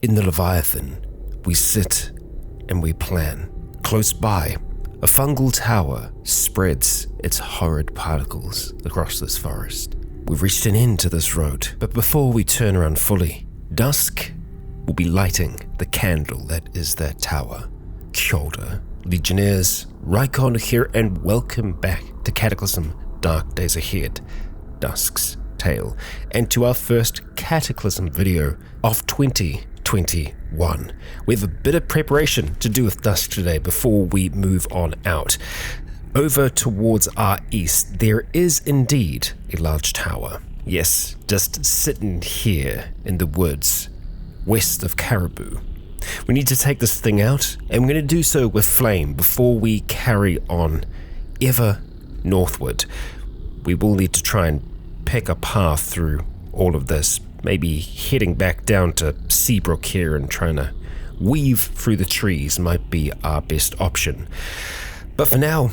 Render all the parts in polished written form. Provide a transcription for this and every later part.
In the Leviathan, we sit and we plan. Close by, a fungal tower spreads its horrid particles across this forest. We've reached an end to this road, but before we turn around fully, Dusk will be lighting the candle that is that tower. Kia ora, Legionnaires, Rycon here, and welcome back to Cataclysm Dark Days Ahead, Dusk's Tale, and to our first Cataclysm video of 2021. We have a bit of preparation to do with Dusk today before we move on out. Over towards our east, there is indeed a large tower. Yes, just sitting here in the woods, west of Caribou. We need to take this thing out, and we're going to do so with flame before we carry on ever northward. We will need to try and pick a path through all of this, maybe heading back down to Seabrook here and trying to weave through the trees might be our best option. But for now,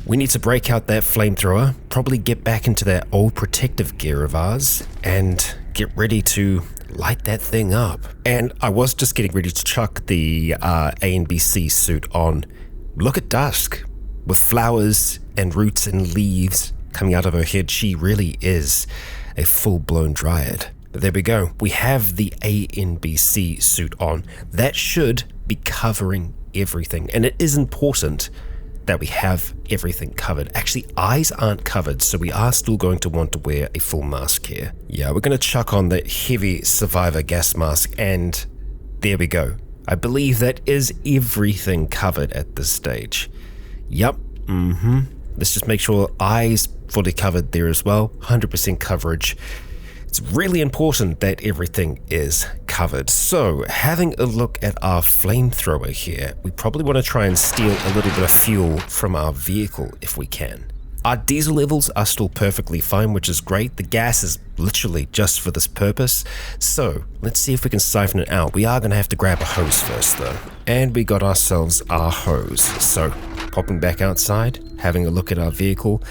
we need to break out that flamethrower, probably get back into that old protective gear of ours, and get ready to light that thing up. And I was just getting ready to chuck the A and B C suit on. Look at Dusk, with flowers and roots and leaves coming out of her head. She really is a full-blown dryad. But there we go. We have the A and B C suit on. That should be covering everything. And it is important that we have everything covered. Actually, eyes aren't covered, so we are still going to want to wear a full mask here. Yeah, we're going to chuck on the heavy survivor gas mask, and there we go. I believe that is everything covered at this stage. Yep, Let's just make sure eyes fully covered there as well. 100% coverage. It's really important that everything is covered. So, having a look at our flamethrower here, we probably want to try and steal a little bit of fuel from our vehicle if we can. Our diesel levels are still perfectly fine, which is great. The gas is literally just for this purpose. So, let's see if we can siphon it out. We are going to have to grab a hose first though. And we got ourselves our hose. So, popping back outside, having a look at our vehicle.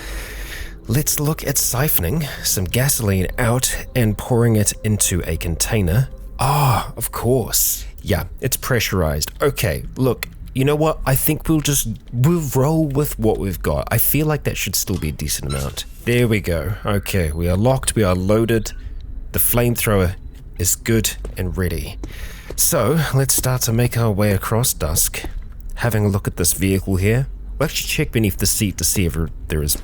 Let's look at siphoning some gasoline out and pouring it into a container. Ah, of course. Yeah, it's pressurized. Okay, look, you know what? I think we'll roll with what we've got. I feel like that should still be a decent amount. There we go. Okay, we are locked, we are loaded. The flamethrower is good and ready. So, let's start to make our way across Dusk. Having a look at this vehicle here. We'll actually check beneath the seat to see if there is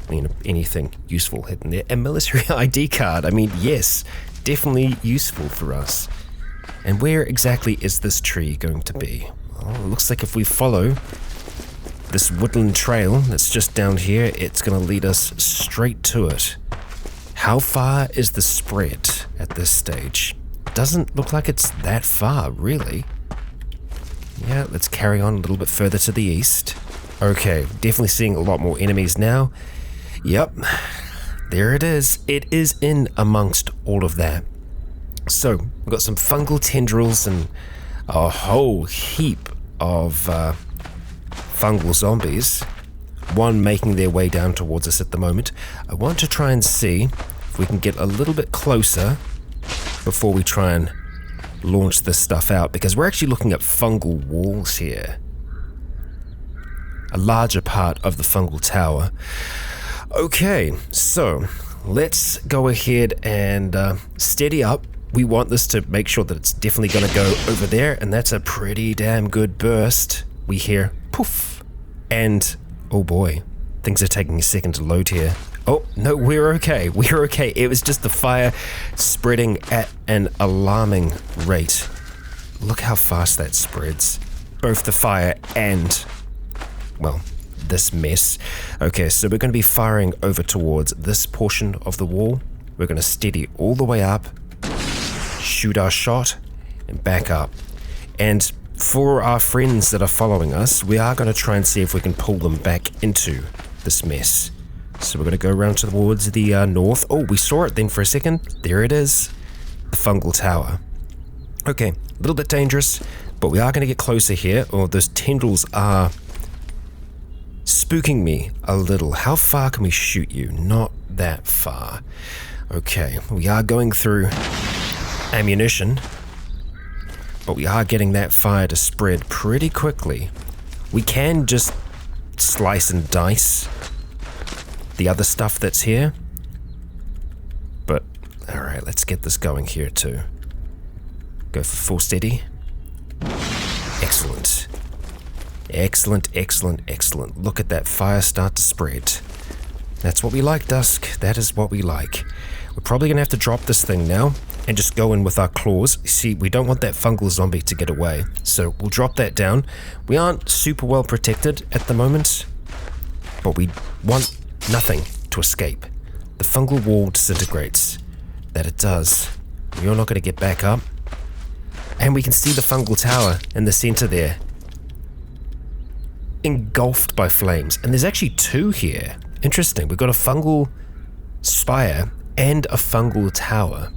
anything useful hidden there. A military ID card. I mean, yes, definitely useful for us. And where exactly is this tree going to be? Well, it looks like if we follow this woodland trail that's just down here, it's going to lead us straight to it. How far is the spread at this stage? Doesn't look like it's that far, really. Yeah, let's carry on a little bit further to the east. Okay, definitely seeing a lot more enemies now. Yep, there it is. It is in amongst all of that. So, we've got some fungal tendrils and a whole heap of fungal zombies. One making their way down towards us at the moment. I want to try and see if we can get a little bit closer before we try and launch this stuff out, because we're actually looking at fungal walls here. A larger part of the fungal tower. Okay, so let's go ahead and steady up. We want this to make sure that it's definitely going to go over there, and that's a pretty damn good burst. We hear poof, and oh boy, things are taking a second to load here. Oh, no, we're okay. We're okay. It was just the fire spreading at an alarming rate. Look how fast that spreads. Both the fire and, well, this mess. Okay, so we're going to be firing over towards this portion of the wall. We're going to steady all the way up, shoot our shot, and back up. And for our friends that are following us, we are going to try and see if we can pull them back into this mess. So we're going to go around towards the north. Oh, we saw it then for a second. There it is. The fungal tower. Okay, a little bit dangerous, but we are going to get closer here. Oh, those tendrils are spooking me a little. How far can we shoot you? Not that far. Okay, we are going through ammunition. but we are getting that fire to spread pretty quickly. We can just slice and dice the other stuff that's here. But, alright, let's get this going here too. Go for full steady. Excellent. Excellent, excellent, excellent. Look at that fire start to spread. That's what we like, Dusk. That is what we like. We're probably going to have to drop this thing now and just go in with our claws. See, we don't want that fungal zombie to get away, so we'll drop that down. We aren't super well protected at the moment, but we want nothing to escape. The fungal wall disintegrates. That it does. You're not going to get back up. And we can see the fungal tower in the center there, engulfed by flames. And there's actually two here. Interesting. We've got a fungal spire and a fungal tower.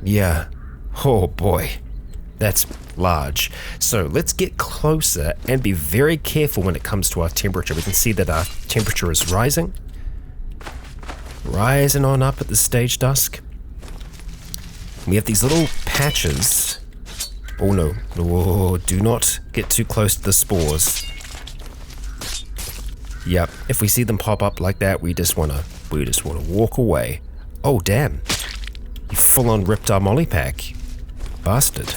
Yeah. Oh boy. That's large. So let's get closer and be very careful when it comes to our temperature. We can see that our temperature is rising. Rising on up at this stage, Dusk. We have these little patches. Oh no. Oh, do not get too close to the spores. Yep, if we see them pop up like that, we just wanna walk away. Oh damn. You full on ripped our molly pack. Bastard.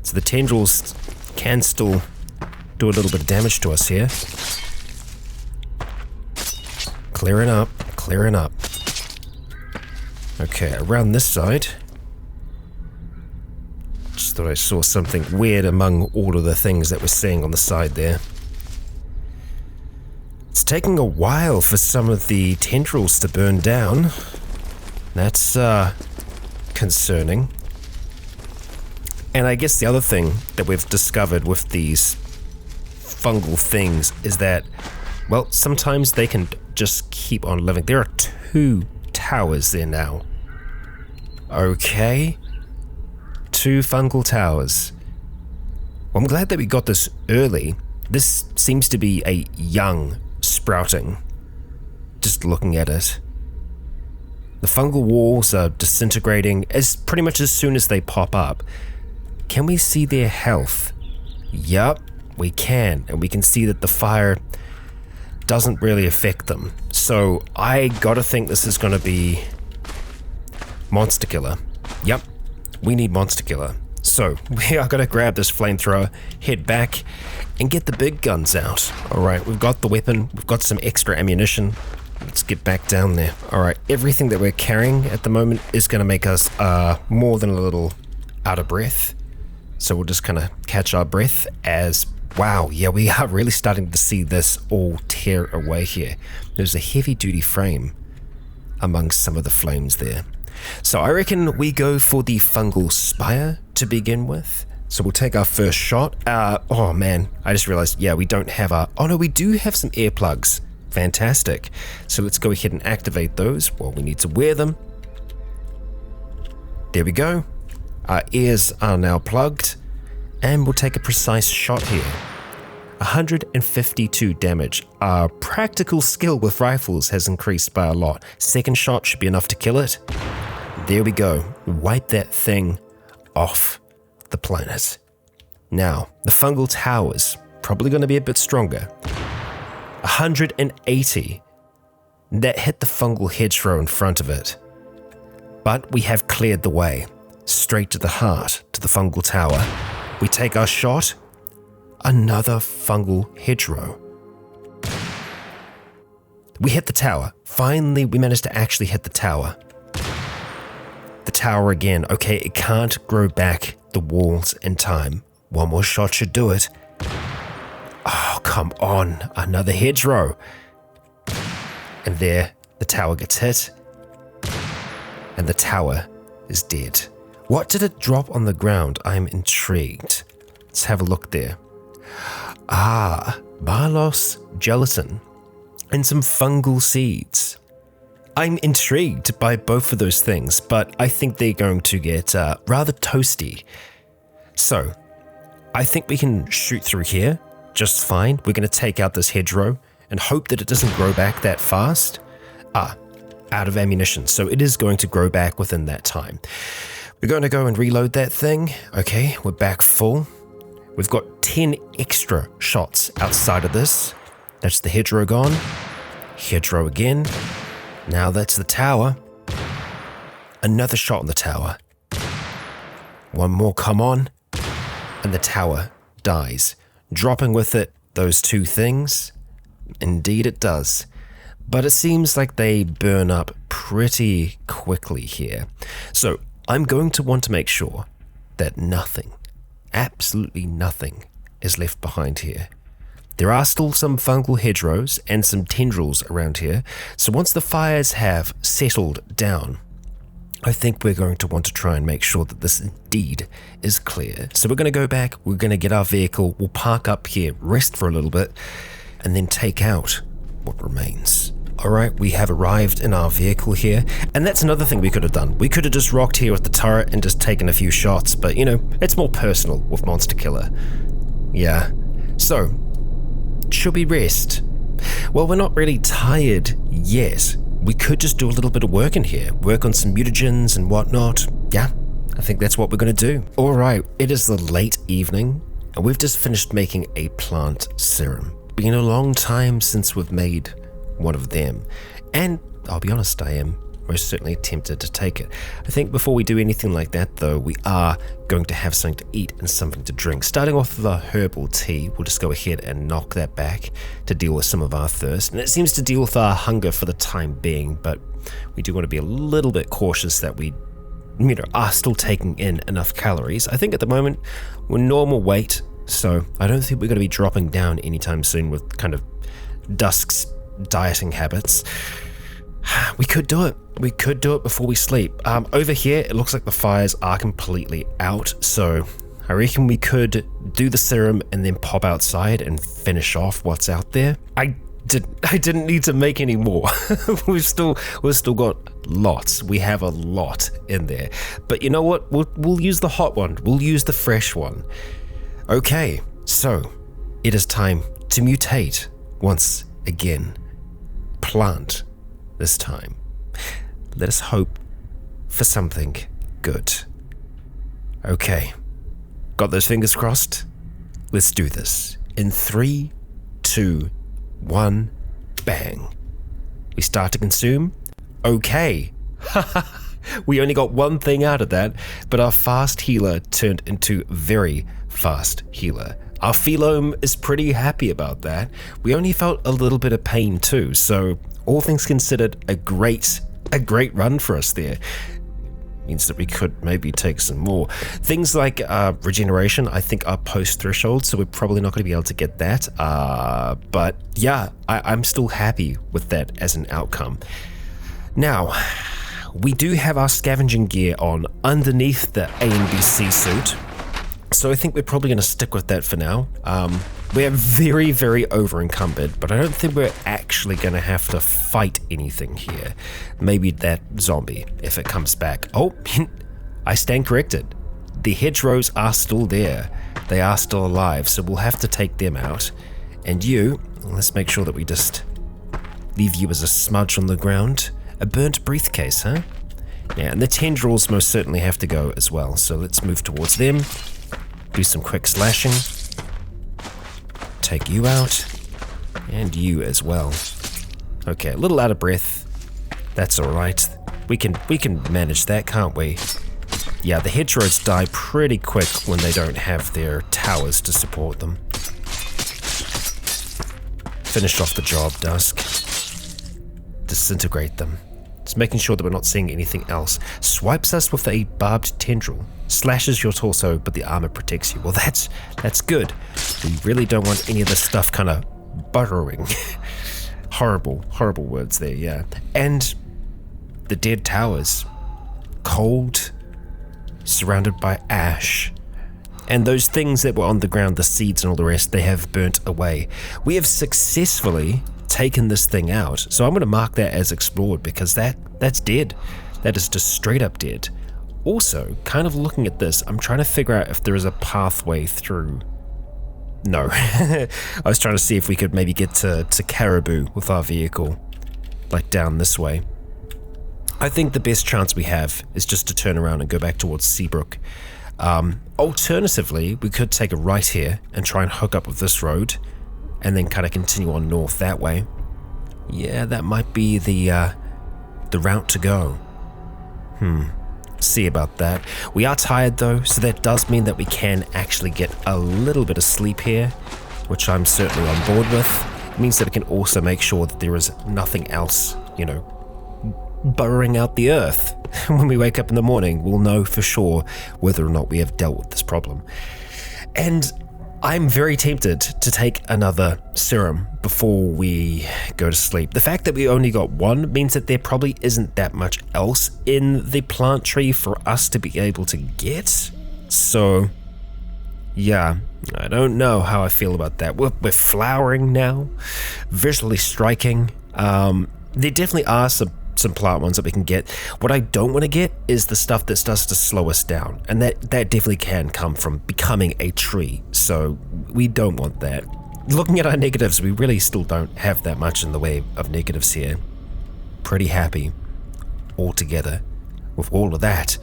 So the tendrils can still do a little bit of damage to us here. Clearing up, clearing up. Okay, around this side. Just thought I saw something weird among all of the things that we're seeing on the side there. It's taking a while for some of the tendrils to burn down. That's concerning. And I guess the other thing that we've discovered with these fungal things is that, well, sometimes they can just keep on living. There are 2 towers there now. Okay. 2 fungal towers. Well, I'm glad that we got this early. This seems to be a young sprouting. Just looking at it. The fungal walls are disintegrating pretty much as soon as they pop up. Can we see their health? Yup, we can. And we can see that the fire doesn't really affect them. So I gotta think this is gonna be Monster Killer. Yep, we need Monster Killer. So we are gonna grab this flamethrower, head back, and get the big guns out. Alright, we've got the weapon, we've got some extra ammunition. Let's get back down there. Alright, everything that we're carrying at the moment is gonna make us more than a little out of breath. So we'll just kind of catch our breath as, wow, yeah, we are really starting to see this all tear away here. There's a heavy duty frame amongst some of the flames there. So I reckon we go for the fungal spire to begin with. So we'll take our first shot. Oh man, I just realized, yeah, we don't have our, oh no, we do have some earplugs. Fantastic. So let's go ahead and activate those. Well, we need to wear them. There we go. Our ears are now plugged, and we'll take a precise shot here. 152 damage. Our practical skill with rifles has increased by a lot. Second shot should be enough to kill it. There we go. Wipe that thing off the planet. Now, the fungal tower's probably going to be a bit stronger. 180. That hit the fungal hedgerow in front of it. But we have cleared the way. Straight to the heart, to the fungal tower. We take our shot. Another fungal hedgerow. We hit the tower. Finally, we managed to actually hit the tower. The tower again. Okay, it can't grow back the walls in time. One more shot should do it. Oh, come on. Another hedgerow. And there, the tower gets hit. And the tower is dead. What did it drop on the ground? I'm intrigued. Let's have a look there. Ah, Marlos gelatin and some fungal seeds. I'm intrigued by both of those things, but I think they're going to get rather toasty. So, I think we can shoot through here just fine. We're going to take out this hedgerow and hope that it doesn't grow back that fast. Out of ammunition, so it is going to grow back within that time. We're going to go and reload that thing. Okay, we're back full. We've got 10 extra shots outside of this. That's the hedgerow gone. Hedgerow again. Now that's the tower. Another shot on the tower. One more come on. And the tower dies. Dropping with it those two things. Indeed it does. But it seems like they burn up pretty quickly here. So I'm going to want to make sure that nothing, absolutely nothing, is left behind here. There are still some fungal hedgerows and some tendrils around here, so once the fires have settled down, I think we're going to want to try and make sure that this indeed is clear. So we're going to go back, we're going to get our vehicle, we'll park up here, rest for a little bit, and then take out what remains. Alright, we have arrived in our vehicle here, and that's another thing we could have done. We could have just rocked here with the turret and just taken a few shots, but you know, it's more personal with Monster Killer. Yeah. So, should we rest? Well, we're not really tired yet. We could just do a little bit of work in here, work on some mutagens and whatnot. Yeah, I think that's what we're going to do. Alright, it is the late evening, and we've just finished making a plant serum. Been a long time since we've made one of them, and I'll be honest, I am most certainly tempted to take it. I think before we do anything like that though, we are going to have something to eat and something to drink. Starting off with a herbal tea, we'll just go ahead and knock that back to deal with some of our thirst, and it seems to deal with our hunger for the time being, but we do want to be a little bit cautious that we are still taking in enough calories. I think at the moment we're normal weight, so I don't think we're going to be dropping down anytime soon with kind of Dusk's dieting habits. We could do it. We could do it before we sleep. Over here, it looks like the fires are completely out, so I reckon we could do the serum and then pop outside and finish off what's out there. I didn't need to make any more. we've still got lots. We have a lot in there. But you know what? We'll use the hot one. We'll use the fresh one. Okay, so it is time to mutate once again. Plant this time. Let us hope for something good. Okay, got those fingers crossed? Let's do this. In 3, 2, 1, bang. We start to consume. Okay. We only got one thing out of that, but our fast healer turned into very fast healer. Our Phelome is pretty happy about that. We only felt a little bit of pain too, so all things considered, a great run for us there. Means that we could maybe take some more. Things like regeneration, I think, are post-threshold, so we're probably not going to be able to get that. But yeah, I'm still happy with that as an outcome. Now, we do have our scavenging gear on underneath the A and B C suit. So I think we're probably going to stick with that for now. We're very, very over-encumbered, but I don't think we're actually going to have to fight anything here. Maybe that zombie, if it comes back. Oh, I stand corrected. The hedgerows are still there. They are still alive, so we'll have to take them out. And you, let's make sure that we just leave you as a smudge on the ground. A burnt briefcase, huh? Yeah, and the tendrils most certainly have to go as well, so let's move towards them. Do some quick slashing. Take you out. And you as well. Okay, a little out of breath. That's alright. We can manage that, can't we? Yeah, the hedgerows die pretty quick when they don't have their towers to support them. Finish off the job, Dusk. Disintegrate them. Just making sure that we're not seeing anything else. Swipes us with a barbed tendril. Slashes your torso, but the armor protects you. Well, that's good. We really don't want any of this stuff kind of burrowing. Horrible words there, yeah. And the dead towers. Cold, surrounded by ash. And those things that were on the ground, the seeds and all the rest, they have burnt away. We have successfully taken this thing out, so I'm going to mark that as explored because that's dead. That is just straight up dead. Also, kind of looking at this, I'm trying to figure out if there is a pathway through. No. I was trying to see if we could maybe get to Caribou with our vehicle, like down this way. I think the best chance we have is just to turn around and go back towards Seabrook. Alternatively, we could take a right here and try and hook up with this road and then kind of continue on north that way. Yeah, that might be the route to go. See about that. We are tired though, so that does mean that we can actually get a little bit of sleep here, which I'm certainly on board with. It means that we can also make sure that there is nothing else, burrowing out the earth. When we wake up in the morning, we'll know for sure whether or not we have dealt with this problem. And I'm very tempted to take another serum before we go to sleep. The fact that we only got one means that there probably isn't that much else in the plant tree for us to be able to get. So, yeah, I don't know how I feel about that. We're flowering now, visually striking. There definitely are some plant ones that we can get. What I don't want to get is the stuff that starts to slow us down, and that definitely can come from becoming a tree, so we don't want that. Looking at our negatives, we really still don't have that much in the way of negatives here. Pretty happy altogether with all of that.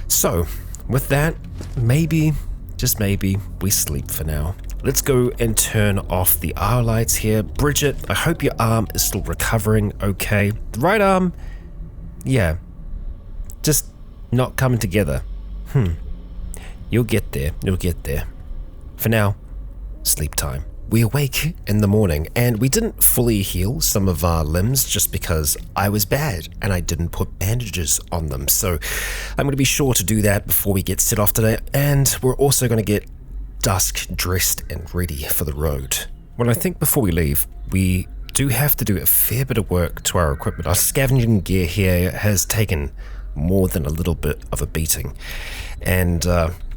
So with that, maybe, just maybe, we sleep for now. Let's go and turn off the R lights here. Bridget, I hope your arm is still recovering okay. The right arm, yeah, just not coming together. You'll get there, you'll get there. For now, sleep time. We awake in the morning, and we didn't fully heal some of our limbs just because I was bad and I didn't put bandages on them. So I'm going to be sure to do that before we get set off today, and we're also going to get Dusk dressed and ready for the road. Well, I think before we leave, we do have to do a fair bit of work to our equipment. Our scavenging gear here has taken more than a little bit of a beating. And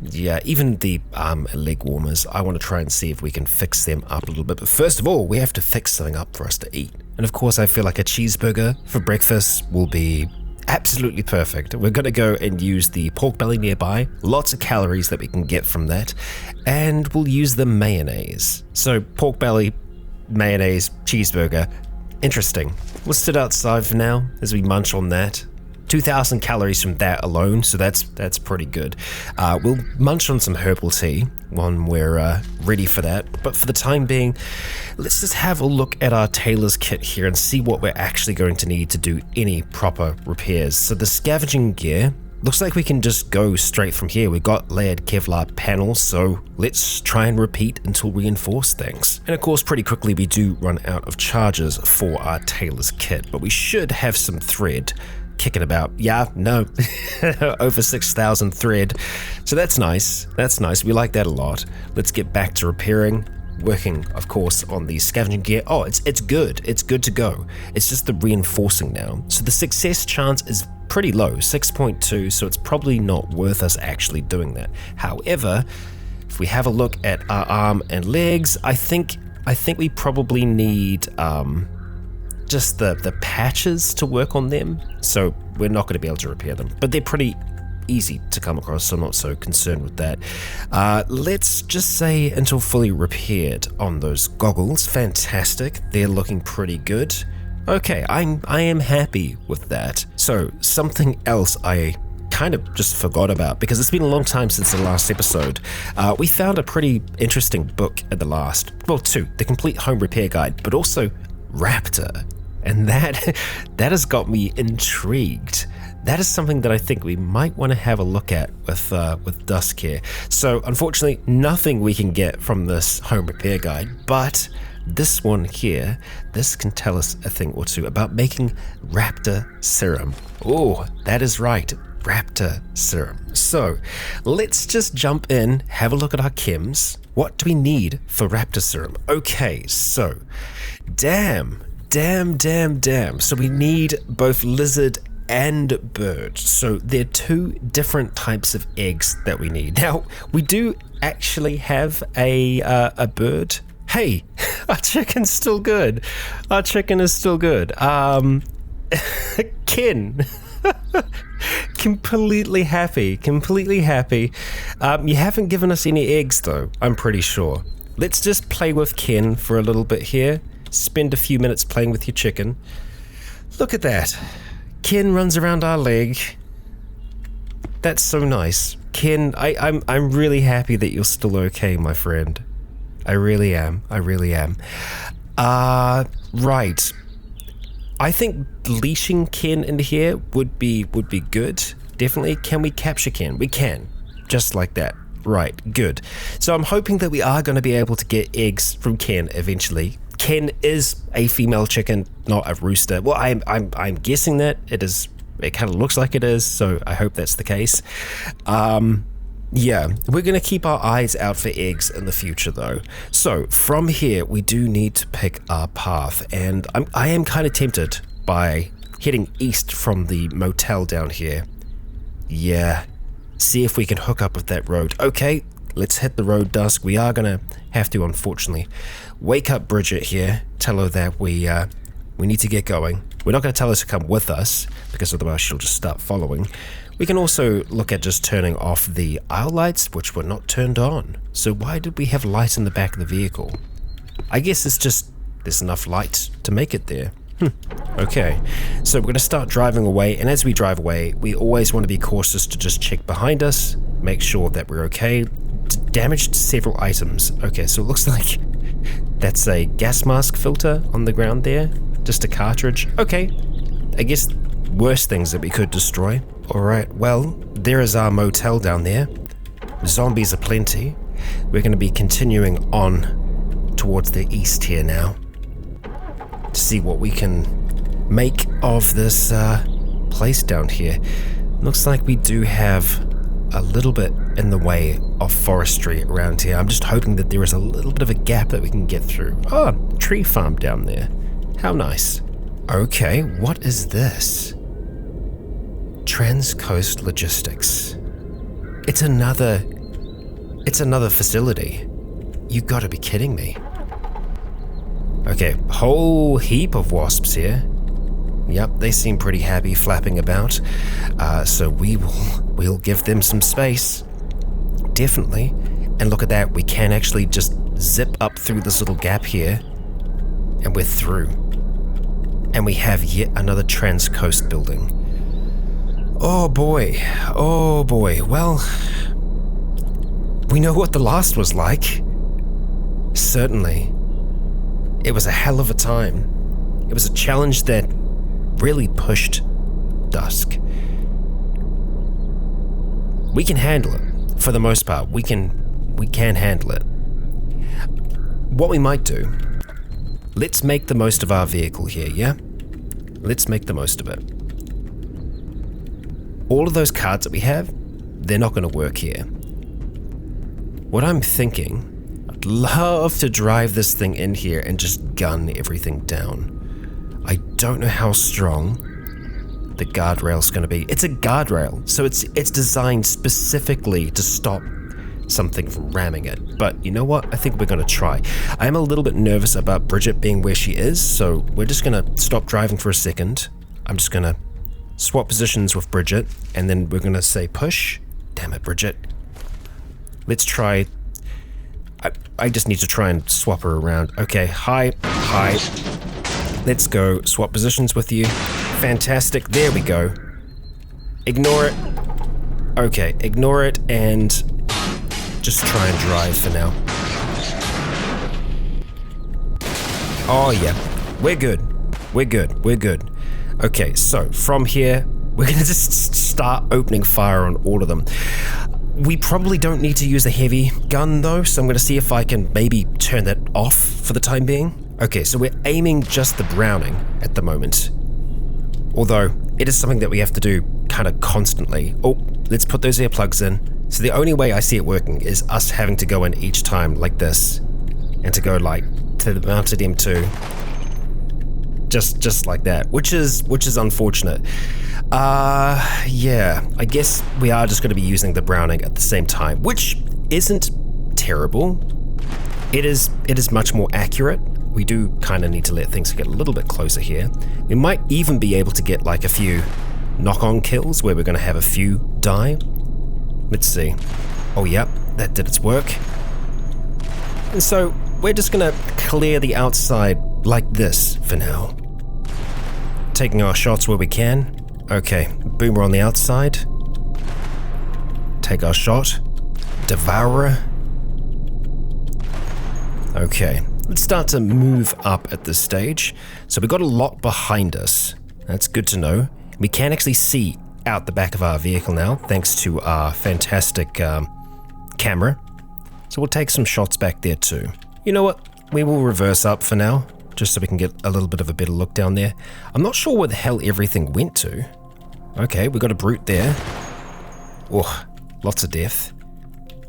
yeah, even the arm and leg warmers, I want to try and see if we can fix them up a little bit. But first of all, we have to fix something up for us to eat. And of course, I feel like a cheeseburger for breakfast will be absolutely perfect. We're going to go and use the pork belly nearby, lots of calories that we can get from that, and we'll use the mayonnaise. So pork belly, mayonnaise, cheeseburger, interesting. We'll sit outside for now as we munch on that. 2,000 calories from that alone, so that's pretty good. We'll munch on some herbal tea when we're ready for that, but for the time being, let's just have a look at our tailor's kit here and see what we're actually going to need to do any proper repairs. So the scavenging gear, looks like we can just go straight from here. We've got layered Kevlar panels, so let's try and repeat until we reinforce things. And of course, pretty quickly we do run out of charges for our tailor's kit, but we should have some thread kicking about. Yeah, no, over 6,000 thread. So that's nice. That's nice. We like that a lot. Let's get back to repairing. Working, of course, on the scavenging gear. Oh, it's good. It's good to go. It's just the reinforcing now. So the success chance is pretty low, 6.2, so it's probably not worth us actually doing that. However, if we have a look at our arm and legs, I think we probably need just the patches to work on them, so we're not going to be able to repair them, but they're pretty easy to come across, so I'm not so concerned with that. Let's just say until fully repaired on those goggles. Fantastic, they're looking pretty good. Okay, I am happy with that. So something else I kind of just forgot about, because it's been a long time since the last episode. We found a pretty interesting book at the last, well, two, the complete home repair guide, but also Raptor. And that has got me intrigued. That is something that I think we might want to have a look at with Dusk here. So unfortunately, nothing we can get from this home repair guide, but this one here, this can tell us a thing or two about making Raptor serum. Oh, that is right, Raptor serum. So let's just jump in, have a look at our chems. What do we need for Raptor serum? Okay, so damn. So we need both lizard and bird. So they're two different types of eggs that we need. Now, we do actually have a bird. Hey, our chicken's still good. Our chicken is still good. Kin. Completely happy. You haven't given us any eggs though, I'm pretty sure. Let's just play with Ken for a little bit here. Spend a few minutes playing with your chicken. Look at that. Ken runs around our leg. That's so nice. Ken, I'm really happy that you're still okay, my friend. I really am. Right. I think leashing Ken in here would be good. Definitely. Can we capture Ken? We can. Just like that. Right, good. So I'm hoping that we are going to be able to get eggs from Ken eventually. Ken is a female chicken, not a rooster. Well, I'm guessing that it is. It kind of looks like it is, so I hope that's the case. Yeah, we're going to keep our eyes out for eggs in the future, though. So from here, we do need to pick our path, and I am kind of tempted by heading east from the motel down here. Yeah, see if we can hook up with that road. Okay, let's hit the road, Dusk. We are going to have to, unfortunately, wake up Bridget here, tell her that we need to get going. We're not going to tell her to come with us, because otherwise she'll just start following. We can also look at just turning off the aisle lights, which were not turned on. So why did we have light in the back of the vehicle? I guess it's just there's enough light to make it there. Okay, so we're going to start driving away, and as we drive away, we always want to be cautious to just check behind us, make sure that we're okay. Damaged several items. Okay, so it looks like that's a gas mask filter on the ground there. Just a cartridge. Okay, I guess worse things that we could destroy. Alright, well, there is our motel down there. Zombies are plenty. We're going to be continuing on towards the east here now to see what we can make of this place down here. Looks like we do have a little bit in the way of forestry around here. I'm just hoping that there is a little bit of a gap that we can get through. Oh, tree farm down there. How nice. Okay, what is this? Transcoast Logistics. It's another facility. You gotta be kidding me. Okay, whole heap of wasps here. Yep, they seem pretty happy flapping about. So we'll give them some space. Definitely. And look at that, we can actually just zip up through this little gap here, and we're through. And we have yet another Transcoast building. Oh boy, well, we know what the last was like. Certainly. It was a hell of a time. It was a challenge that really pushed Dusk. We can handle it, for the most part. We can handle it. What we might do, let's make the most of our vehicle here, yeah? Let's make the most of it. All of those cards that we have, they're not going to work here. What I'm thinking, I'd love to drive this thing in here and just gun everything down. I don't know how strong the guardrail's going to be. It's a guardrail, so it's designed specifically to stop something from ramming it. But you know what? I think we're going to try. I am a little bit nervous about Bridget being where she is, so we're just going to stop driving for a second. I'm just going to swap positions with Bridget, and then we're going to say push. Damn it, Bridget. Let's try. I just need to try and swap her around. Okay, hi. Let's go swap positions with you. Fantastic, there we go. Ignore it. Okay, ignore it and just try and drive for now. Oh yeah, we're good. Okay, so from here, we're gonna just start opening fire on all of them. We probably don't need to use a heavy gun though, so I'm gonna see if I can maybe turn that off for the time being. Okay, so we're aiming just the Browning at the moment. Although, it is something that we have to do kind of constantly. Oh, let's put those earplugs in. So the only way I see it working is us having to go in each time like this, and to go like to the mounted M2. Just like that, which is unfortunate. Yeah, I guess we are just going to be using the Browning at the same time, which isn't terrible. It is much more accurate. We do kind of need to let things get a little bit closer here. We might even be able to get like a few knock-on kills where we're going to have a few die. Let's see. Oh, yep, that did its work. And so we're just going to clear the outside like this for now. Taking our shots where we can. Okay, Boomer on the outside. Take our shot. Devourer. Okay, let's start to move up at this stage. So we've got a lot behind us. That's good to know. We can actually see out the back of our vehicle now, thanks to our fantastic camera. So we'll take some shots back there too. You know what? We will reverse up for now, just so we can get a little bit of a better look down there. I'm not sure where the hell everything went to. Okay, we got a brute there. Oh, lots of death.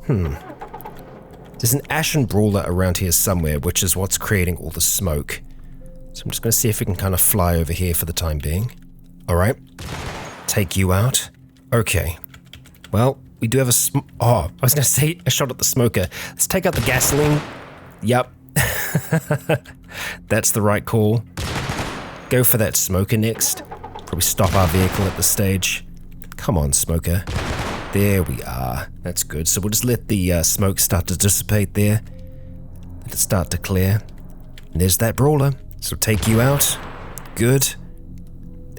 There's an ashen brawler around here somewhere, which is what's creating all the smoke. So I'm just going to see if we can kind of fly over here for the time being. Alright. Take you out. Okay. Well, we do have a I was going to say a shot at the smoker. Let's take out the gasoline. Yup. That's the right call. Go for that smoker next. Probably stop our vehicle at this stage. Come on, smoker. There we are. That's good. So we'll just let the smoke start to dissipate there. Let it start to clear. And there's that brawler. So take you out. Good.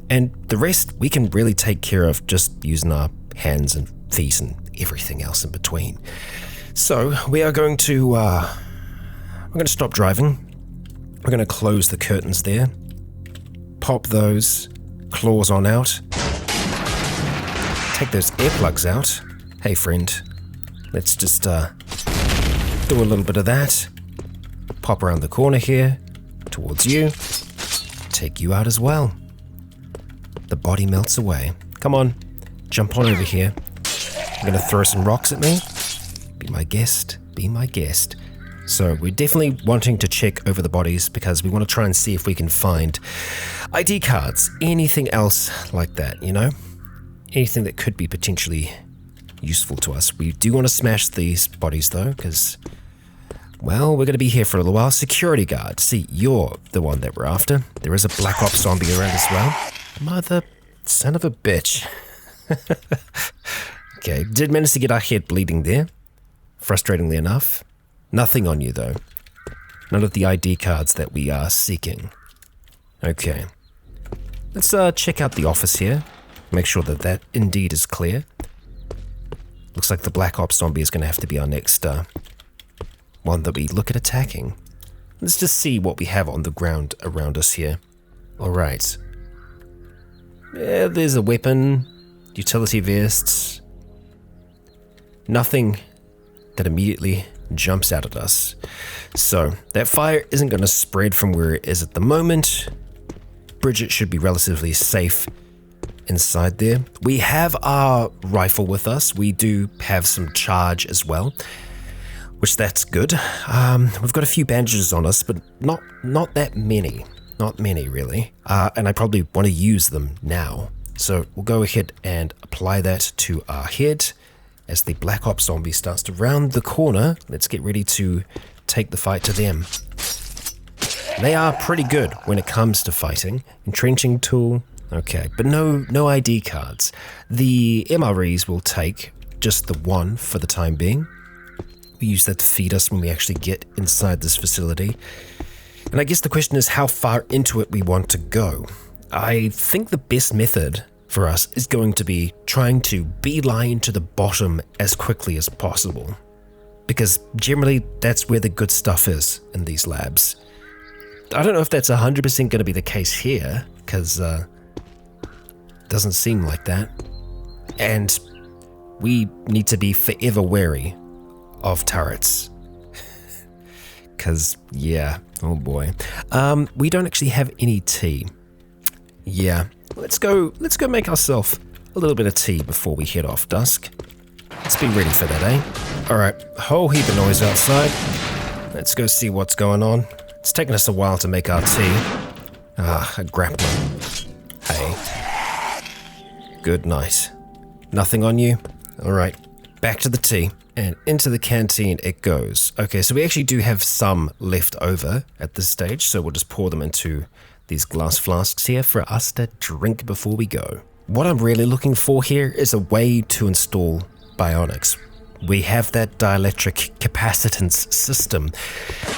And the rest we can really take care of just using our hands and feet and everything else in between. So we are going to we're going to stop driving. We're going to close the curtains there. Pop those claws on out. Take those earplugs out. Hey friend, let's just do a little bit of that. Pop around the corner here towards you. Take you out as well. The body melts away. Come on, jump on over here. You're gonna throw some rocks at me? Be my guest, be my guest. So we're definitely wanting to check over the bodies because we want to try and see if we can find ID cards, anything else like that, you know? Anything that could be potentially useful to us. We do want to smash these bodies though, because, well, we're going to be here for a little while. Security guard. See, you're the one that we're after. There is a Black Ops zombie around as well. Mother, son of a bitch. Okay, did manage to get our head bleeding there. Frustratingly enough. Nothing on you though. None of the ID cards that we are seeking. Okay. Let's check out the office here. Make sure that that indeed is clear. Looks like the Black Ops zombie is going to have to be our next one that we look at attacking. Let's just see what we have on the ground around us here. Alright. Yeah, there's a weapon, utility vests. Nothing that immediately jumps out at us. So, that fire isn't going to spread from where it is at the moment. Bridget should be relatively safe inside there. We have our rifle with us. We do have some charge as well, which that's good. We've got a few bandages on us, but not that many. Not many, really. And I probably want to use them now. So we'll go ahead and apply that to our head as the Black Ops zombie starts to round the corner. Let's get ready to take the fight to them. They are pretty good when it comes to fighting. Entrenching tool. Okay, but no ID cards. The MREs will take just the one for the time being. We use that to feed us when we actually get inside this facility. And I guess the question is how far into it we want to go. I think the best method for us is going to be trying to beeline to the bottom as quickly as possible. Because generally that's where the good stuff is in these labs. I don't know if that's 100% going to be the case here, because doesn't seem like that. And we need to be forever wary of turrets. Because, yeah, oh boy. We don't actually have any tea. Yeah, let's go make ourselves a little bit of tea before we head off, Dusk. Let's be ready for that, eh? Alright, whole heap of noise outside. Let's go see what's going on. It's taken us a while to make our tea. Ah, a grappler. Hey. Good night. Nothing on you? Alright, back to the tea. And into the canteen it goes. Okay, so we actually do have some left over at this stage, so we'll just pour them into these glass flasks here for us to drink before we go. What I'm really looking for here is a way to install bionics. We have that dielectric capacitance system,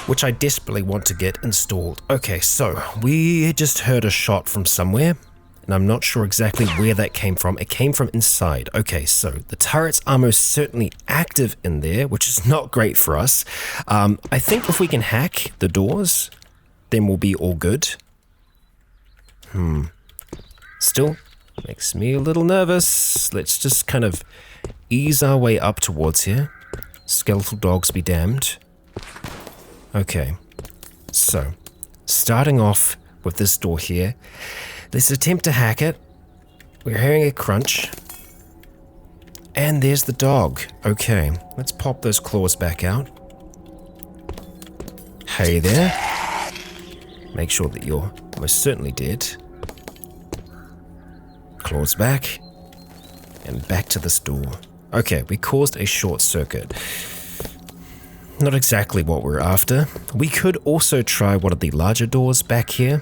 which I desperately want to get installed. Okay, so we just heard a shot from somewhere, and I'm not sure exactly where that came from. It came from inside. Okay, so the turrets are most certainly active in there, which is not great for us. I think if we can hack the doors, then we'll be all good. Still makes me a little nervous. Let's just kind of ease our way up towards here. Skeletal dogs be damned. Okay, so starting off with this door here, let's attempt to hack it. We're hearing a crunch. And there's the dog. Okay, let's pop those claws back out. Hey there. Make sure that you're most certainly dead. Claws back. And back to this door. Okay, we caused a short circuit. Not exactly what we're after. We could also try one of the larger doors back here.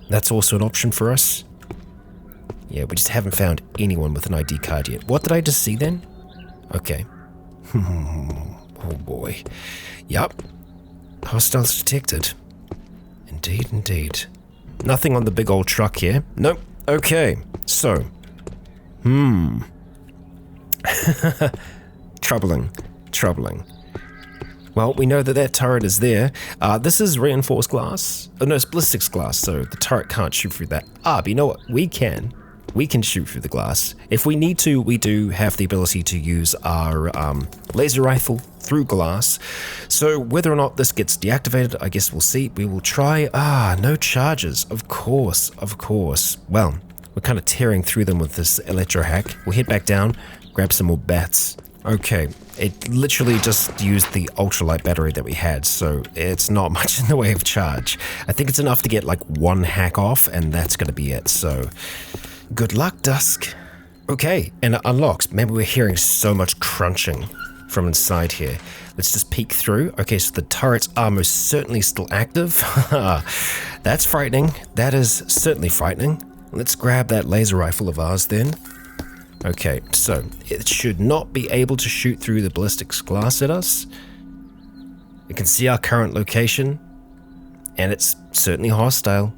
That's also an option for us. Yeah, we just haven't found anyone with an ID card yet. What did I just see then? Okay. Oh boy. Yup. Hostiles detected. Indeed, indeed. Nothing on the big old truck here. Nope. Okay. So. Troubling. Well, we know that that turret is there. This is reinforced glass. Oh no, it's ballistics glass, so the turret can't shoot through that. But you know what? We can. We can shoot through the glass. If we need to, we do have the ability to use our laser rifle through glass. So whether or not this gets deactivated, I guess we'll see. We will try. No charges. Of course. Well, we're kind of tearing through them with this electro hack. We'll head back down, grab some more bats. Okay, it literally just used the ultralight battery that we had, so it's not much in the way of charge. I think it's enough to get like one hack off, and that's going to be it, so good luck, Dusk. Okay, and it unlocks. Maybe we're hearing so much crunching from inside here. Let's just peek through. Okay, so the turrets are most certainly still active. That's frightening. That is certainly frightening. Let's grab that laser rifle of ours then. Okay, so it should not be able to shoot through the ballistics glass at us. We can see our current location, and it's certainly hostile.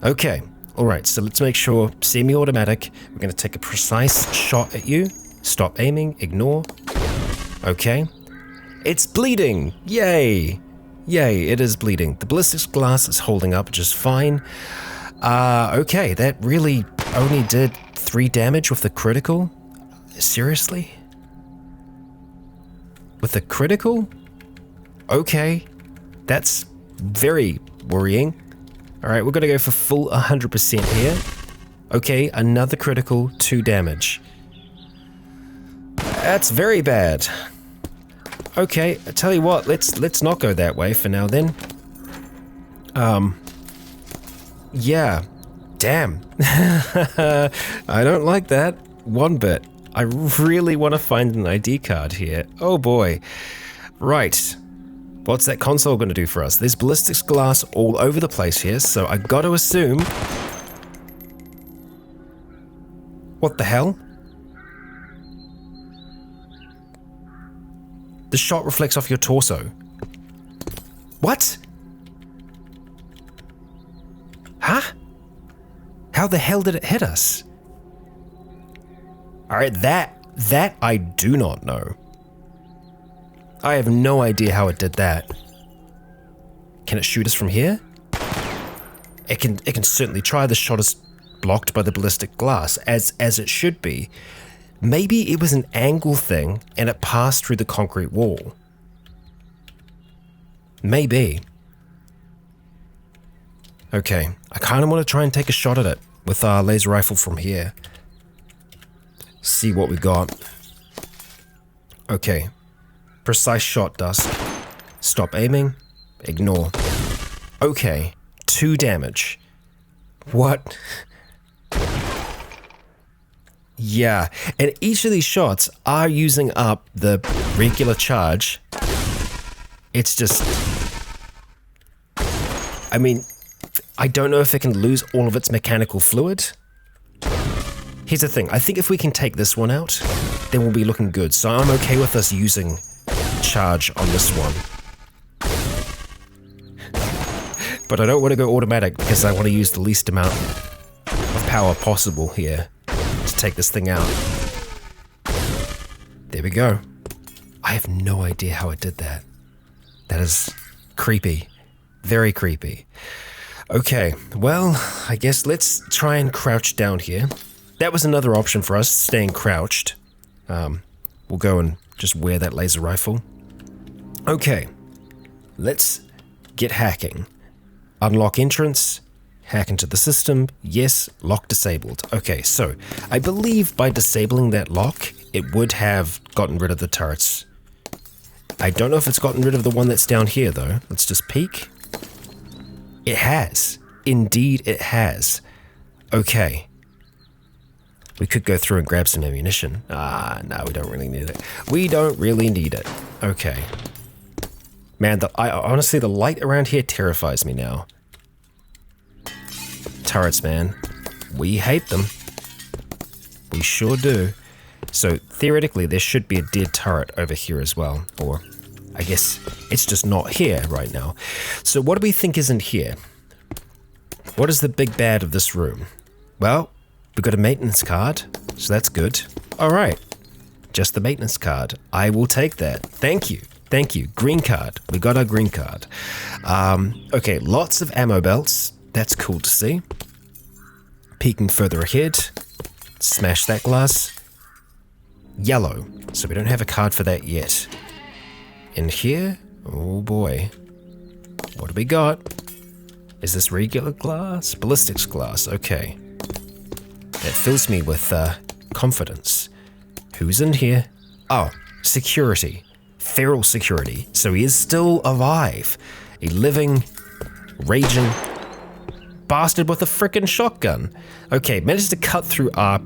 Okay, alright, so let's make sure, semi-automatic, we're going to take a precise shot at you. Stop aiming, ignore. Okay. It's bleeding! Yay! Yay, it is bleeding. The ballistics glass is holding up just fine. Okay, that really only did 3 damage with the critical? Seriously? With the critical? Okay, that's very worrying. Alright, we're gonna go for full 100% here. Okay, another critical, 2 damage. That's very bad. Okay, I tell you what, let's not go that way for now then. Yeah. Damn. I don't like that one bit. I really want to find an ID card here. Oh boy. Right. What's that console going to do for us? There's ballistics glass all over the place here, so I got to assume... What the hell? The shot reflects off your torso. What? Huh? How the hell did it hit us? Alright, that I do not know. I have no idea how it did that. Can it shoot us from here? It can certainly try. The shot is blocked by the ballistic glass, as it should be. Maybe it was an angle thing and it passed through the concrete wall. Maybe. Okay, I kind of want to try and take a shot at it with our laser rifle from here. See what we got. Okay. Precise shot, Dusk. Stop aiming. Ignore. Okay. 2 damage. What? Yeah, and each of these shots are using up the regular charge. It's just... I mean... I don't know if it can lose all of its mechanical fluid. Here's the thing, I think if we can take this one out, then we'll be looking good. So I'm okay with us using charge on this one. But I don't want to go automatic because I want to use the least amount of power possible here to take this thing out. There we go. I have no idea how it did that. That is creepy. Very creepy. Okay, well, I guess let's try and crouch down here. That was another option for us, staying crouched. We'll go and just wear that laser rifle. Okay, let's get hacking. Unlock entrance, hack into the system, yes, lock disabled. Okay, so I believe by disabling that lock, it would have gotten rid of the turrets. I don't know if it's gotten rid of the one that's down here though. Let's just peek. It has. Indeed it has. Okay. We could go through and grab some ammunition. No, we don't really need it. We don't really need it. Okay. Man, honestly, the light around here terrifies me now. Turrets, man. We hate them. We sure do. So, theoretically, there should be a dead turret over here as well. Or, I guess, it's just not here right now. So, what do we think isn't here? What is the big bad of this room? Well, we've got a maintenance card, so that's good. Alright, just the maintenance card. I will take that. Thank you. Thank you. Green card. We got our green card. Okay, lots of ammo belts. That's cool to see. Peeking further ahead. Smash that glass. Yellow. So we don't have a card for that yet. In here? Oh boy. What do we got? Is this regular glass? Ballistics glass. Okay. That fills me with confidence. Who's in here? Oh, security. Feral security. So he is still alive. A living, raging bastard with a frickin' shotgun. Okay, managed to cut through our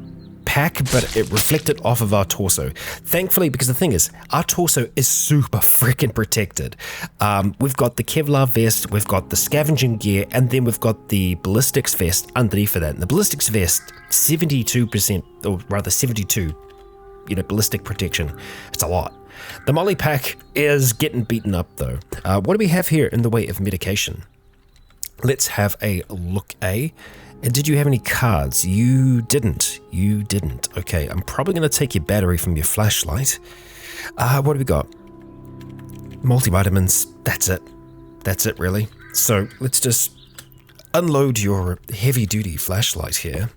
pack, but it reflected off of our torso. Thankfully, because the thing is, our torso is super frickin' protected. We've got the Kevlar vest, we've got the scavenging gear, and then we've got the ballistics vest underneath of that. And the ballistics vest, 72%, or rather 72, ballistic protection. It's a lot. The molly pack is getting beaten up though. What do we have here in the way of medication? Let's have a look, And did you have any cards? You didn't. You didn't. Okay, I'm probably going to take your battery from your flashlight. What do we got? Multivitamins. That's it. That's it, really. So let's just unload your heavy-duty flashlight here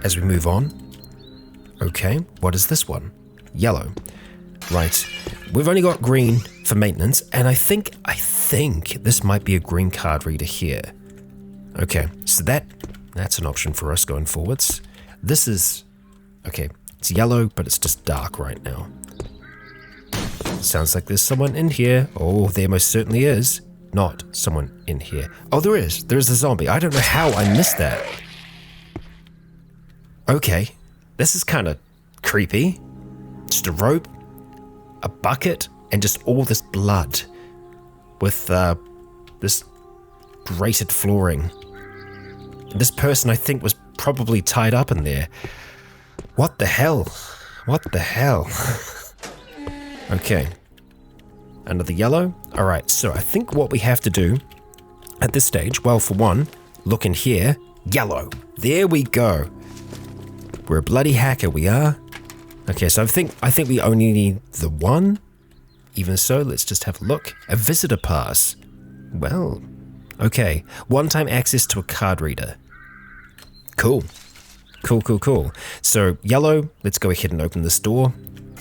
as we move on. Okay, what is this one? Yellow. Right, we've only got green for maintenance, and I think this might be a green card reader here. Okay, so that's an option for us going forwards. This is, okay, it's yellow, but it's just dark right now. Sounds like there's someone in here. Oh, there most certainly is. Not someone in here. Oh, there is. There's a zombie. I don't know how I missed that. Okay, this is kind of creepy. Just a rope, a bucket, and just all this blood with this grated flooring. This person, I think, was probably tied up in there. What the hell? What the hell? Okay. Another yellow. All right, so I think what we have to do at this stage, well, for one, look in here. Yellow. There we go. We're a bloody hacker, we are. Okay, so I think we only need the one. Even so, let's just have a look. A visitor pass. Well, okay. One-time access to a card reader. Cool. Cool, cool, cool. So, yellow, let's go ahead and open this door.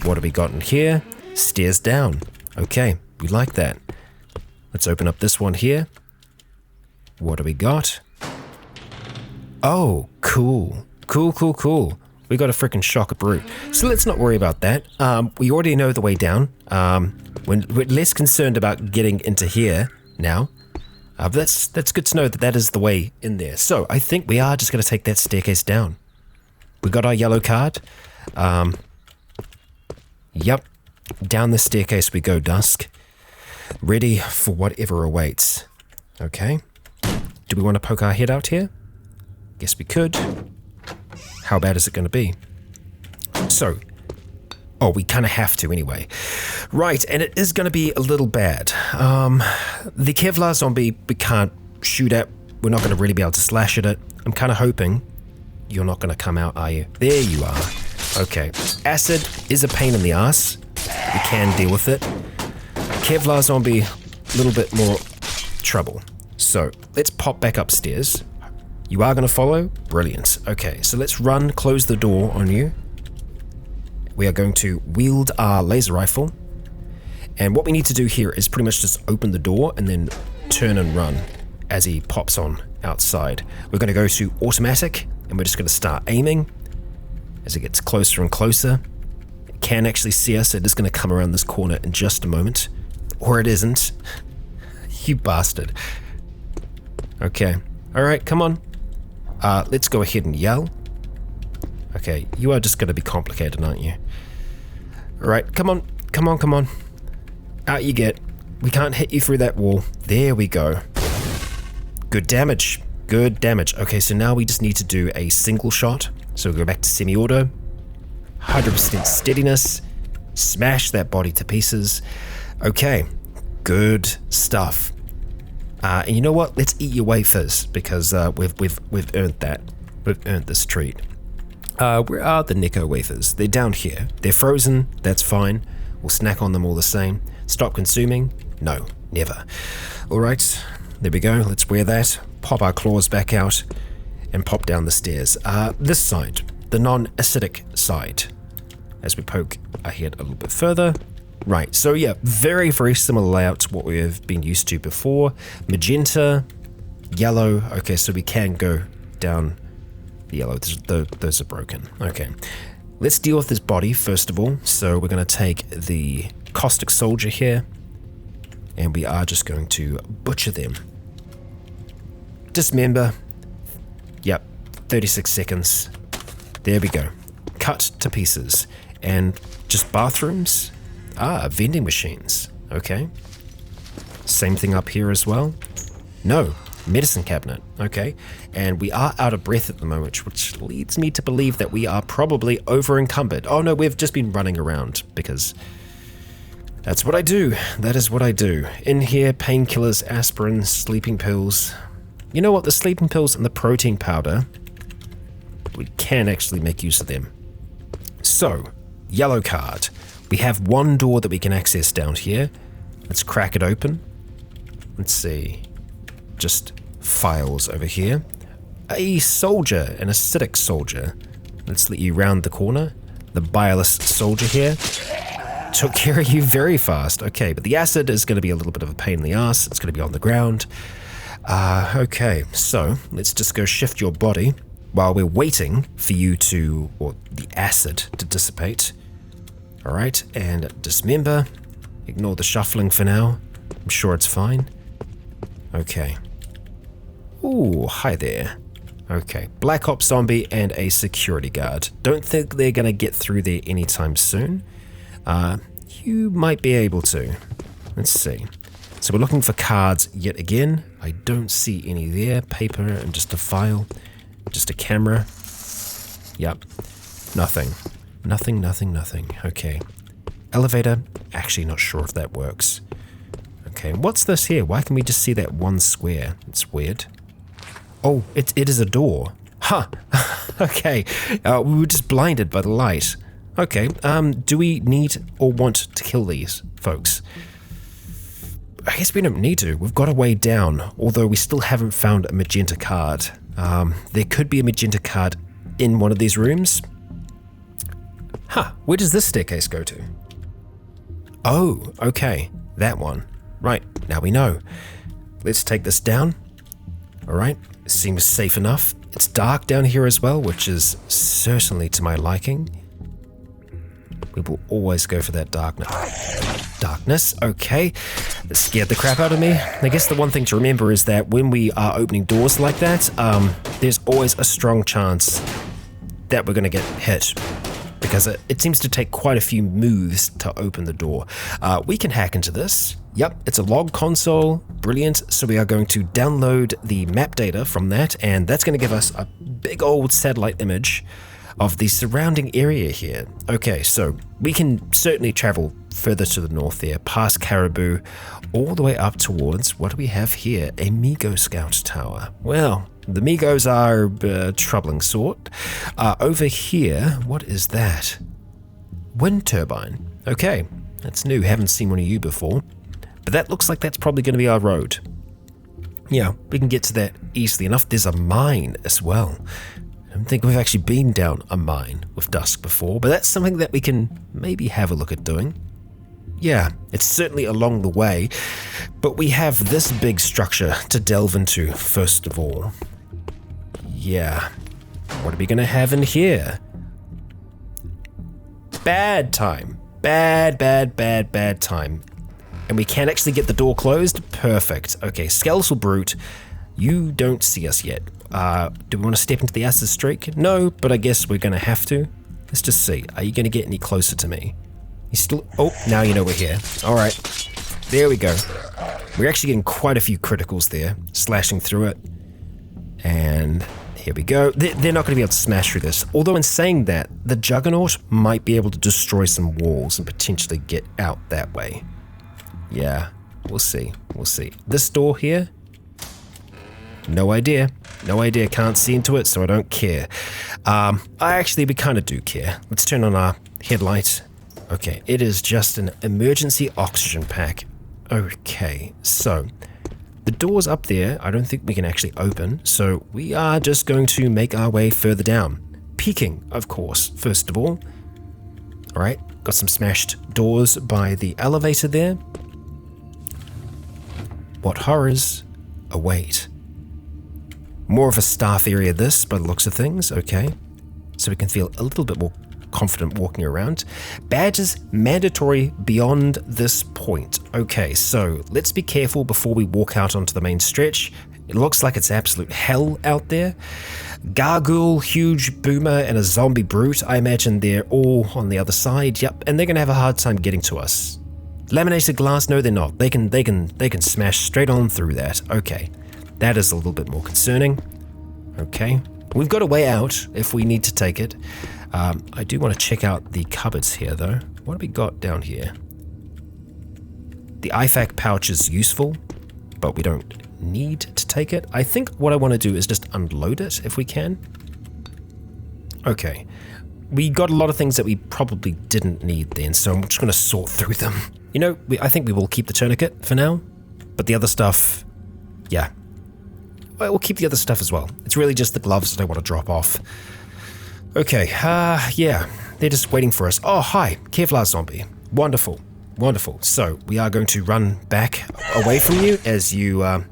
What have we got in here? Stairs down. Okay, we like that. Let's open up this one here. What do we got? Oh, cool. Cool, cool, cool. We got a freaking shock brute. So let's not worry about that. We already know the way down. We're less concerned about getting into here now. But that's good to know that is the way in there. So I think we are just going to take that staircase down. We got our yellow card. Yep. Down the staircase we go, Dusk. Ready for whatever awaits. Okay. Do we want to poke our head out here? Guess we could. How bad is it going to be? So, we kind of have to anyway. Right, and it is going to be a little bad. The Kevlar zombie we can't shoot at. We're not going to really be able to slash at it. I'm kind of hoping you're not going to come out, are you? There you are. Okay. Acid is a pain in the ass. We can deal with it. Kevlar zombie, a little bit more trouble. So let's pop back upstairs. You are going to follow? Brilliant. Okay, so let's run, close the door on you. We are going to wield our laser rifle. And what we need to do here is pretty much just open the door and then turn and run as he pops on outside. We're going to go to automatic and we're just going to start aiming as it gets closer and closer. It can actually see us. It is going to come around this corner in just a moment. Or it isn't. You bastard. Okay. Alright, come on. Let's go ahead and yell. Okay, you are just going to be complicated, aren't you? Alright, come on. Come on, come on. Out you get. We can't hit you through that wall. There we go. Good damage. Good damage. Okay, so now we just need to do a single shot. So we'll go back to semi-auto. 100% steadiness. Smash that body to pieces. Okay. Good stuff. And you know what? Let's eat your wafers because we've earned that. We've earned this treat. Where are the Nico wafers? They're down here. They're frozen. That's fine. We'll snack on them all the same. Stop consuming? No, never. All right, there we go. Let's wear that. Pop our claws back out and pop down the stairs. This side, the non-acidic side. As we poke ahead a little bit further. Right, so yeah, very, very similar layout to what we have been used to before. Magenta, yellow. Okay, so we can go down the yellow. Those are broken. Okay, let's deal with this body first of all. So we're going to take the caustic soldier here, and we are just going to butcher them. Dismember. Yep, 36 seconds. There we go. Cut to pieces. And just bathrooms. Vending machines. Okay. Same thing up here as well. No, medicine cabinet. Okay. And we are out of breath at the moment, which leads me to believe that we are probably over encumbered. Oh no, we've just been running around because that's what I do. That is what I do. In here, painkillers, aspirin, sleeping pills. You know what? The sleeping pills and the protein powder, we can actually make use of them. So, yellow card. We have one door that we can access down here. Let's crack it open. Let's see. Just files over here. A soldier, an acidic soldier. Let's let you round the corner. The bilious soldier here. Took care of you very fast. Okay, but the acid is going to be a little bit of a pain in the ass. It's going to be on the ground. Okay, so let's just go shift your body while we're waiting for you to, or the acid to dissipate. All right, and dismember. Ignore the shuffling for now. I'm sure it's fine. Okay. Ooh, hi there. Okay, Black Ops zombie and a security guard. Don't think they're gonna get through there anytime soon. You might be able to. Let's see. So we're looking for cards yet again. I don't see any there. Paper and just a file. Just a camera. Yep. Nothing. Nothing, nothing, nothing. Okay. Elevator. Actually not sure if that works. Okay, what's this here? Why can we just see that one square? It's weird. Oh, it is a door. Huh. Okay. We were just blinded by the light. Okay. Do we need or want to kill these folks? I guess we don't need to. We've got a way down, although we still haven't found a magenta card. There could be a magenta card in one of these rooms. Huh, where does this staircase go to? Oh, okay, that one. Right, now we know. Let's take this down. All right, seems safe enough. It's dark down here as well, which is certainly to my liking. We will always go for that darkness. Okay, that scared the crap out of me. I guess the one thing to remember is that when we are opening doors like that, there's always a strong chance that we're going to get hit, because it seems to take quite a few moves to open the door. We can hack into this. Yep, it's a log console. Brilliant. So we are going to download the map data from that, and that's going to give us a big old satellite image of the surrounding area here. Okay, so we can certainly travel further to the north there, past Caribou, all the way up towards, what do we have here? A Migo Scout Tower. Well, The Migos are a troubling sort. Over here, what is that? Wind turbine. Okay, that's new. Haven't seen one of you before. But that looks like that's probably going to be our road. Yeah, we can get to that easily enough. There's a mine as well. I don't think we've actually been down a mine with Dusk before, but that's something that we can maybe have a look at doing. Yeah, it's certainly along the way, but we have this big structure to delve into first of all. Yeah, what are we going to have in here? Bad time. Bad time. And we can actually get the door closed? Perfect. Okay, Skeletal Brute, you don't see us yet. Do we want to step into the acid streak? No, but I guess we're going to have to. Let's just see. Are you going to get any closer to me? You still... Oh, now you know we're here. Alright. There we go. We're actually getting quite a few criticals there, slashing through it. And here we go. They're not going to be able to smash through this. Although in saying that, the Juggernaut might be able to destroy some walls and potentially get out that way. Yeah, we'll see. We'll see. This door here? No idea. No idea. Can't see into it, so I don't care. We kind of do care. Let's turn on our headlight. Okay, it is just an emergency oxygen pack. Okay, so the doors up there, I don't think we can actually open, so we are just going to make our way further down. Peeking, of course, first of all. Alright, got some smashed doors by the elevator there. What horrors await? More of a staff area this, by the looks of things, okay. So we can feel a little bit more confident walking around. Badges mandatory beyond this point. Okay, so let's be careful before we walk out onto the main stretch. It looks like it's absolute hell out there. Gargoyle, huge boomer, and a zombie brute. I imagine they're all on the other side. Yep, and they're gonna have a hard time getting to us. Laminated glass? No, they're not. They can smash straight on through that. Okay, that is a little bit more concerning. Okay, we've got a way out if we need to take it. I do want to check out the cupboards here, though. What have we got down here? The IFAK pouch is useful, but we don't need to take it. I think what I want to do is just unload it if we can. Okay, we got a lot of things that we probably didn't need then, so I'm just going to sort through them. You know, I think we will keep the tourniquet for now, but the other stuff, yeah. We'll keep the other stuff as well. It's really just the gloves that I want to drop off. Okay, yeah, they're just waiting for us. Oh, hi, Kevlar zombie. Wonderful, wonderful. So we are going to run back away from you as you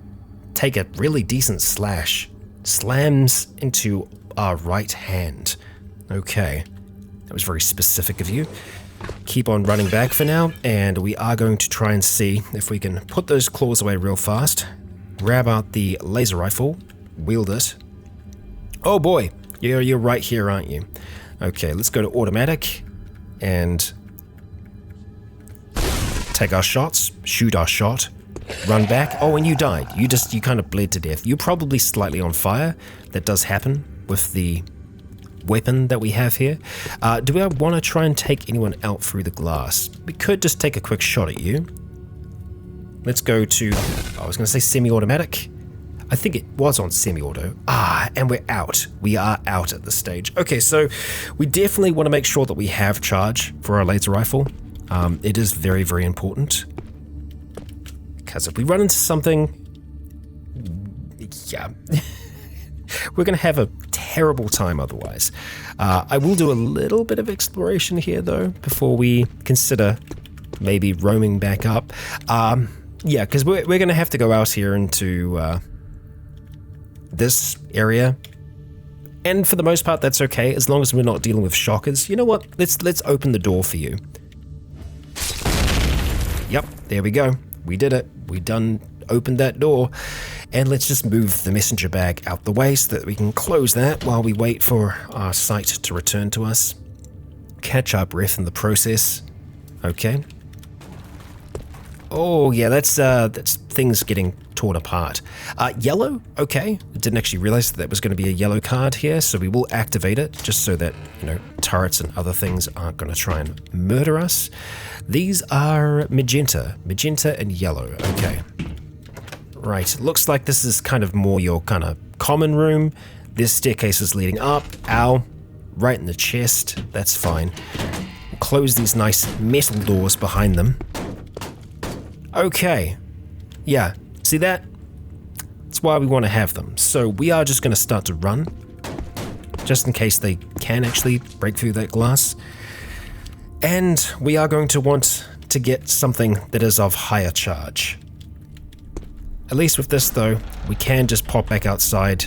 take a really decent slash. Slams into our right hand. Okay, that was very specific of you. Keep on running back for now, and we are going to try and see if we can put those claws away real fast. Grab out the laser rifle, wield it. Oh boy, you're right here, aren't you? Okay, let's go to automatic and take our shots, shoot our shot, run back. Oh, and you died. You kind of bled to death. You're probably slightly on fire. That does happen with the weapon that we have here. Do we want to try and take anyone out through the glass? We could just take a quick shot at you. Let's go to, I was going to say semi-automatic. I think it was on semi-auto. And we're out. We are out at this stage. Okay, so we definitely want to make sure that we have charge for our laser rifle. It is very, very important. Because if we run into something, yeah, we're going to have a terrible time otherwise. I will do a little bit of exploration here, though, before we consider maybe roaming back up. Yeah, because we're going to have to go out here into this area. And for the most part, that's okay, as long as we're not dealing with shockers. You know what? Let's open the door for you. Yep, there we go. We did it. We opened that door. And let's just move the messenger bag out the way so that we can close that while we wait for our sight to return to us. Catch our breath in the process. Okay. Oh yeah, that's things getting torn apart. Yellow, okay. I didn't actually realize that was going to be a yellow card here, so we will activate it just so that, turrets and other things aren't going to try and murder us. These are magenta and yellow, okay. Right, looks like this is kind of more your kind of common room. There's staircases leading up. Ow. Right in the chest. That's fine. We'll close these nice metal doors behind them. Okay. Yeah. See that? That's why we want to have them. So we are just going to start to run. Just in case they can actually break through that glass. And we are going to want to get something that is of higher charge. At least with this though, we can just pop back outside.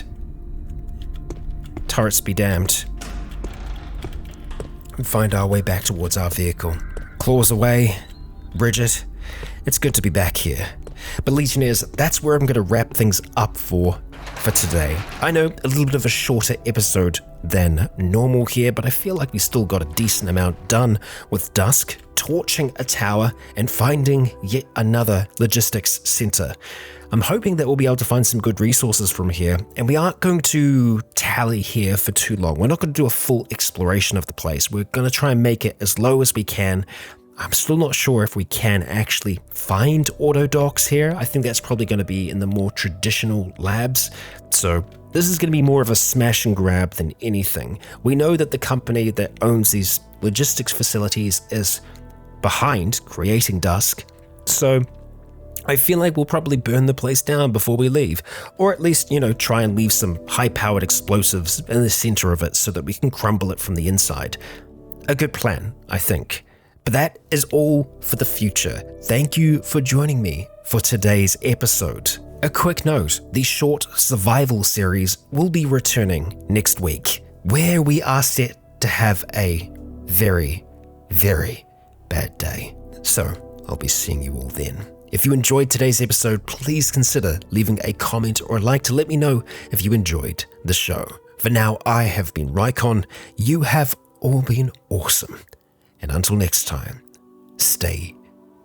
Turrets be damned. And find our way back towards our vehicle. Claws away. Bridget, it's good to be back here. But Legionnaires, that's where I'm going to wrap things up for today. I know a little bit of a shorter episode than normal here, but I feel like we still got a decent amount done with Dusk, torching a tower, and finding yet another logistics center. I'm hoping that we'll be able to find some good resources from here, and we aren't going to tally here for too long. We're not going to do a full exploration of the place. We're going to try and make it as low as we can. I'm still not sure if we can actually find auto docks here. I think that's probably going to be in the more traditional labs. So this is going to be more of a smash and grab than anything. We know that the company that owns these logistics facilities is behind creating Dusk. So I feel like we'll probably burn the place down before we leave. Or at least, try and leave some high-powered explosives in the center of it so that we can crumble it from the inside. A good plan, I think. But that is all for the future. Thank you for joining me for today's episode. A quick note, the short survival series will be returning next week, where we are set to have a very, very bad day. So I'll be seeing you all then. If you enjoyed today's episode, please consider leaving a comment or a like to let me know if you enjoyed the show. For now, I have been Rycon. You have all been awesome. And until next time, stay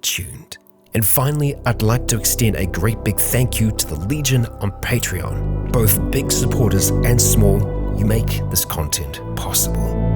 tuned. And finally, I'd like to extend a great big thank you to the Legion on Patreon. Both big supporters and small, you make this content possible.